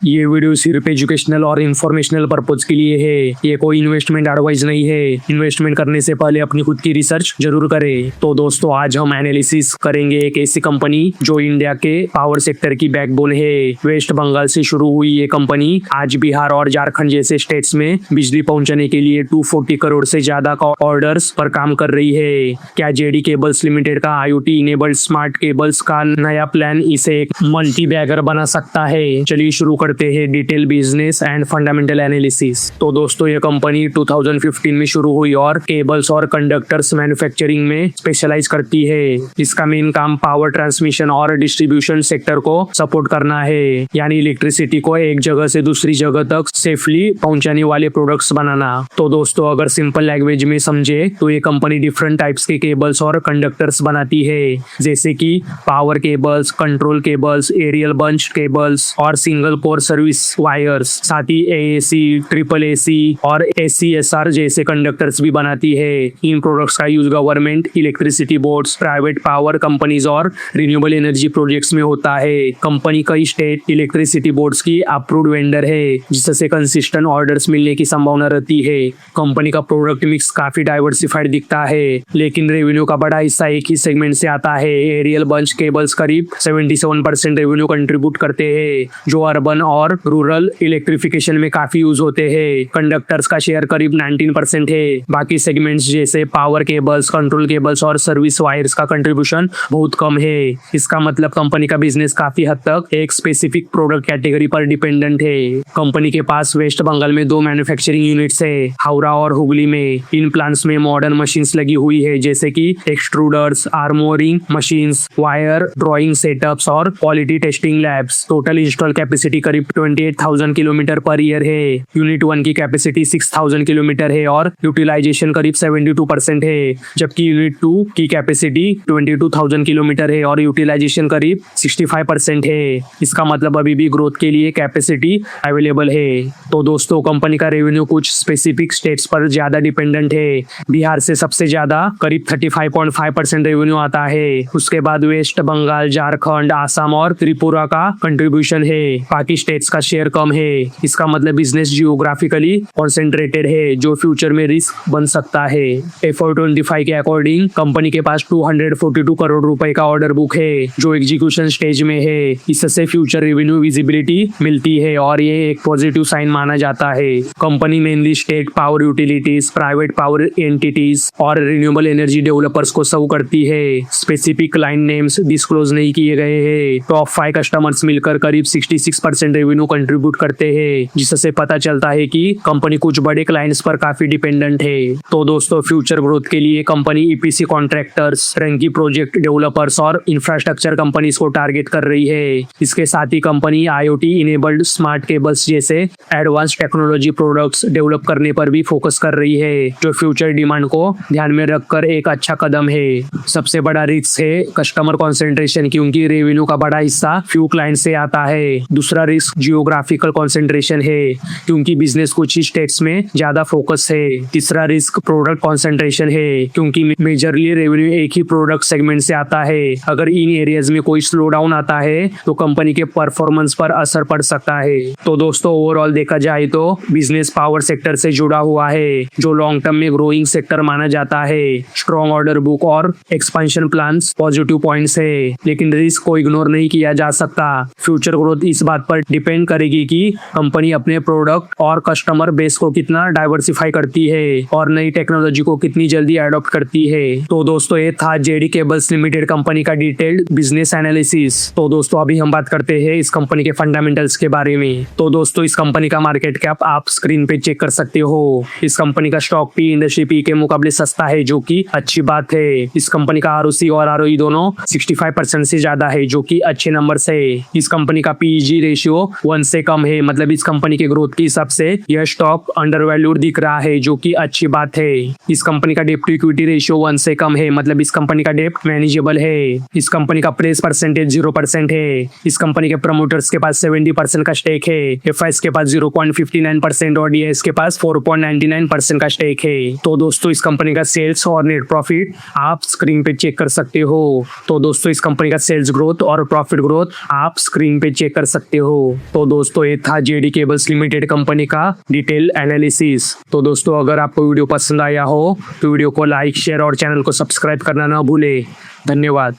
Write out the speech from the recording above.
ये वीडियो सिर्फ एजुकेशनल और इन्फॉर्मेशनल पर्पज के लिए है। ये कोई इन्वेस्टमेंट एडवाइस नहीं है। इन्वेस्टमेंट करने से पहले अपनी खुद की रिसर्च जरूर करें। तो दोस्तों, आज हम एनालिसिस करेंगे एक ऐसी कंपनी जो इंडिया के पावर सेक्टर की बैकबोन है। वेस्ट बंगाल से शुरू हुई ये कंपनी आज बिहार और झारखंड जैसे स्टेट्स में बिजली पहुंचाने के लिए 240 करोड़ से ज्यादा का ऑर्डर्स पर काम कर रही है। क्या जेडी केबल्स लिमिटेड का IoT इनेबल्ड स्मार्ट केबल्स का नया प्लान इसे एक मल्टी बैगर बना सकता है? चलिए शुरू करते हैं detail business and fundamental analysis. तो दोस्तों, ये कंपनी 2015 में शुरू हुई और केबल्स और कंडक्टर्स मैन्युफैक्चरिंग में स्पेशलाइज करती है। इसका मेन काम पावर ट्रांसमिशन और डिस्ट्रीब्यूशन सेक्टर को सपोर्ट करना है, यानी इलेक्ट्रिसिटी को एक जगह से दूसरी जगह तक सेफली पहुंचाने वाले प्रोडक्ट्स बनाना। तो दोस्तों, अगर सिंपल लैंग्वेज में समझे तो ये कंपनी डिफरेंट टाइप्स के केबल्स और कंडक्टर्स बनाती है, जैसे कि power cables, control cables, aerial bunch cables और सिंगल कोर सर्विस वायर्स। साथ ही AAC, AAAC और SCSR जैसे कंडक्टर्स भी बनाती है। इन प्रोडक्ट्स का use government, electricity boards, private power companies और रिन्यूएबल एनर्जी प्रोजेक्ट्स में होता है। कंपनी कई स्टेट इलेक्ट्रिसिटी बोर्ड्स की अप्रूव्ड वेंडर है, जिससे कंसिस्टेंट ऑर्डर्स मिलने की संभावना रहती है। कंपनी का प्रोडक्ट मिक्स काफी डाइवर्सिफाइड दिखता है, लेकिन रेवेन्यू का बड़ा हिस्सा एक ही सेगमेंट से आता है। एरियल बंच केबल्स करीब 77% रेवेन्यू कंट्रीब्यूट करते हैं, जो अर्बन और रूरल इलेक्ट्रिफिकेशन में काफी यूज होते हैं। कंडक्टर्स का शेयर करीब 19% है। बाकी सेगमेंट्स जैसे पावर केबल्स, कंट्रोल केबल्स और सर्विस वायर्स का कंट्रीब्यूशन बहुत कम है। इसका मतलब कंपनी का बिजनेस काफी हद तक एक स्पेसिफिक प्रोडक्ट कैटेगरी पर डिपेंडेंट है। कंपनी के पास वेस्ट बंगाल में 2 मैन्युफैक्चरिंग यूनिट्स है, हावड़ा और हुगली में। इन प्लांट्स में मॉडर्न मशीन्स लगी हुई है, जैसे कि extruders, आर्मोरिंग machines, wire drawing setups और quality testing labs. Total install capacity करीब 28,000 किलोमीटर पर ईयर है। यूनिट 1 की कैपेसिटी 6,000 किलोमीटर है और यूटिलाइजेशन करीब 72% है, जबकि यूनिट 2 की कैपेसिटी 22,000 किलोमीटर है और यूटिलाइजेशन करीब 65% है। इसका मतलब अभी भी ग्रोथ के लिए कैपेसिटी अवेलेबल है। तो दोस्तों, कंपनी का रेवेन्यू कुछ स्पेसिफिक स्टेट्स पर ज्यादा डिपेंडेंट है। बिहार से सबसे ज्यादा करीब 35.5% रेवेन्यू आता है। उसके बाद वेस्ट बंगाल, झारखंड, आसाम और त्रिपुरा का कंट्रीब्यूशन है। बाकी स्टेट्स का शेयर कम है। इसका मतलब बिजनेस जियोग्राफिकली कॉन्सेंट्रेटेड है, जो फ्यूचर में रिस्क बन सकता है। FY25 के अकॉर्डिंग कंपनी के पास 242 करोड़ रुपए का ऑर्डर बुक है, जो एग्जीक्यूशन स्टेज में है। इससे फ्यूचर रेवेन्यू विजिबिलिटी मिलती है और ये एक पॉजिटिव साइन माना जाता है। Company mainly state power utilities, private power entities और रिन्यूएबल एनर्जी डेवलपर्स को सर्व करती है। स्पेसिफिक क्लाइंट नेम्स डिस्क्लोज नहीं किए गए हैं। टॉप 5 कस्टमर्स मिलकर करीब 66% रेवेन्यू कंट्रीब्यूट करते हैं, जिससे पता चलता है कि कंपनी कुछ बड़े क्लाइंट्स पर काफी डिपेंडेंट है। तो दोस्तों, फ्यूचर ग्रोथ के लिए कंपनी EPC कॉन्ट्रैक्टर्स, रंगी प्रोजेक्ट डेवलपर्स और इंफ्रास्ट्रक्चर कंपनीज को टारगेट कर रही है। इसके साथ ही company IoT enabled smart cables जैसे एडवांस टेक्नोलॉजी प्रोडक्ट्स डेवलप करने पर भी फोकस कर रही है, जो फ्यूचर डिमांड को ध्यान में रखकर एक अच्छा कदम है। सबसे बड़ा रिस्क है कस्टमर कॉन्सेंट्रेशन, क्योंकि रेवेन्यू का बड़ा हिस्सा फ्यू क्लाइंट से आता है। दूसरा रिस्क जियोग्राफिकल कॉन्सेंट्रेशन है, क्योंकि बिजनेस कुछ ही स्टेट्स में ज्यादा फोकस है। तीसरा रिस्क प्रोडक्ट कॉन्सेंट्रेशन है, क्योंकि मेजरली रेवेन्यू एक ही प्रोडक्ट सेगमेंट से आता है। अगर इन एरियाज में कोई स्लो डाउन आता है तो कंपनी के परफॉर्मेंस पर असर पड़ सकता है। तो दोस्तों, ओवरऑल देखा जाए तो बिजनेस पावर सेक्टर से जुड़ा हुआ है, जो लॉन्ग टर्म में ग्रोइंग सेक्टर माना जाता है। स्ट्रॉन्ग ऑर्डर बुक और एक्सपेंशन प्लान्स पॉजिटिव पॉइंट्स है, लेकिन रिस्क को इग्नोर नहीं किया जा सकता। फ्यूचर ग्रोथ इस बात पर डिपेंड करेगी कि कंपनी अपने प्रोडक्ट और कस्टमर बेस को कितना डाइवर्सिफाई करती है और नई टेक्नोलॉजी को कितनी जल्दी अडॉप्ट करती है। तो दोस्तों, ये था जेडी केबल्स लिमिटेड कंपनी का डिटेल्ड बिजनेस एनालिसिस। तो दोस्तों, अभी हम बात करते हैं इस कंपनी के फंडामेंटल्स के बारे में। तो दोस्तों, इस कंपनी का मार्केट कैप आप स्क्रीन पे चेक कर सकते हो। इस कंपनी का स्टॉक पी इंडस्ट्री पी के मुकाबले सस्ता है, जो कि अच्छी बात है। इस कंपनी का ROC और ROE दोनों 65% से ज्यादा है, जो कि अच्छे नंबर है। इस कंपनी का PEG रेशियो 1 से कम है, मतलब इस कंपनी के ग्रोथ के हिसाब से यह स्टॉक अंडरवैल्यूड दिख रहा है, जो कि अच्छी बात है। इस कंपनी का डेट टू इक्विटी रेशियो 1 से कम है, मतलब इस कंपनी का डेट मैनेजेबल है। इस कंपनी का प्रेस परसेंटेज 0% है। इस कंपनी के प्रमोटर्स के पास 70% का स्टेक है। FIs के पास 0.59% और DIs के पास 4.99% का स्टेक है। तो दोस्तों, इस कंपनी का सेल्स और नेट प्रॉफिट आप स्क्रीन पे चेक कर सकते हो। तो दोस्तों, इस कंपनी का सेल्स ग्रोथ और प्रॉफिट ग्रोथ आप स्क्रीन पे चेक कर सकते हो। तो दोस्तों ये था जेडी केबल्स लिमिटेड कंपनी का डिटेल एनालिसिस। तो दोस्तों अगर आपको वीडियो पसंद आया हो तो वीडियो को लाइक शेयर और चैनल को सब्सक्राइब करना ना भूले। धन्यवाद।